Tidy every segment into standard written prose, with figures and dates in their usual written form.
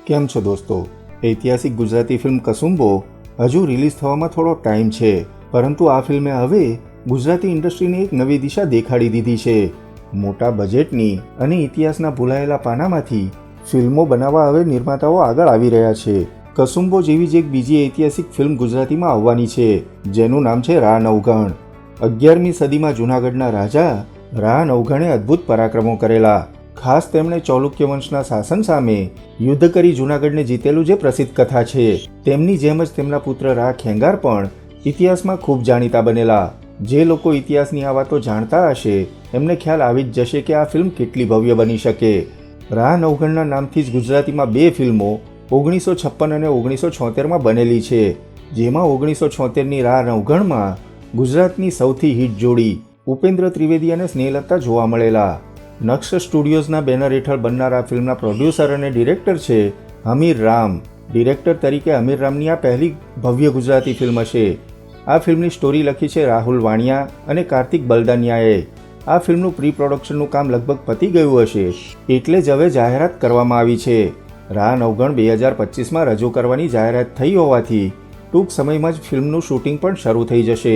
કેમ છો દોસ્તો? ઐતિહાસિક ગુજરાતી ફિલ્મ કસુંબો હજુ રિલીઝ થવામાં થોડો ટાઈમ છે, પરંતુ આ ફિલ્મે હવે ગુજરાતી ઇન્ડસ્ટ્રીને એક નવી દિશા દેખાડી દીધી છે. મોટા બજેટની અને ઇતિહાસના ભૂલાયેલા પાનામાંથી ફિલ્મો બનાવવા હવે નિર્માતાઓ આગળ આવી રહ્યા છે. કસુંબો જેવી જ એક બીજી ઐતિહાસિક ફિલ્મ ગુજરાતીમાં આવવાની છે, જેનું નામ છે રા નવઘણ. 11મી સદીમાં જૂનાગઢના રાજા રા નવઘણે અદ્ભુત પરાક્રમો કરેલા. ખાસ તેમણે ચાલુક્ય વંશના શાસન સામે યુદ્ધ કરી જૂનાગઢને જીતેલું જે પ્રસિદ્ધ કથા છે. તેમની જેમ જ તેમના પુત્ર રા ખેંગાર પણ ઇતિહાસમાં ખૂબ જાણીતા બનેલા. જે લોકો ઇતિહાસની આ વાતો જાણતા હશે એમને ખ્યાલ આવી જ જશે કે આ ફિલ્મ કેટલી ભવ્ય બની શકે. રા નવઘણના નામથી જ ગુજરાતીમાં 2 ફિલ્મો 1956 અને 1976માં બનેલી છે, જેમાં 1976ની રા નવઘણમાં ગુજરાતની સૌથી હિટ જોડી ઉપેન્દ્ર ત્રિવેદી અને સ્નેહલતા જોવા મળેલા. નક્ષ સ્ટુડિયોઝના બેનર હેઠળ બનનાર આ ફિલ્મના પ્રોડ્યુસર અને ડિરેક્ટર છે અમીર રામ. ડિરેક્ટર તરીકે અમીર રામની આ પહેલી ભવ્ય ગુજરાતી ફિલ્મ હશે. આ ફિલ્મની સ્ટોરી લખી છે રાહુલ વાણિયા અને કાર્તિક બલદાનિયાએ. આ ફિલ્મનું પ્રી પ્રોડક્શનનું કામ લગભગ પતી ગયું હશે, એટલે જ હવે જાહેરાત કરવામાં આવી છે. રા નવઘણ 2025માં રજૂ કરવાની જાહેરાત થઈ હોવાથી ટૂંક સમયમાં જ ફિલ્મનું શૂટિંગ પણ શરૂ થઈ જશે.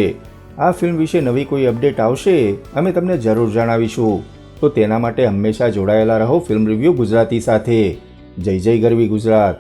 આ ફિલ્મ વિશે નવી કોઈ અપડેટ આવશે અમે તમને જરૂર જણાવીશું. તો તેના માટે હંમેશા જોડાયેલા રહો ફિલ્મ રિવ્યૂ ગુજરાતી સાથે. જય જય ગરવી ગુજરાત.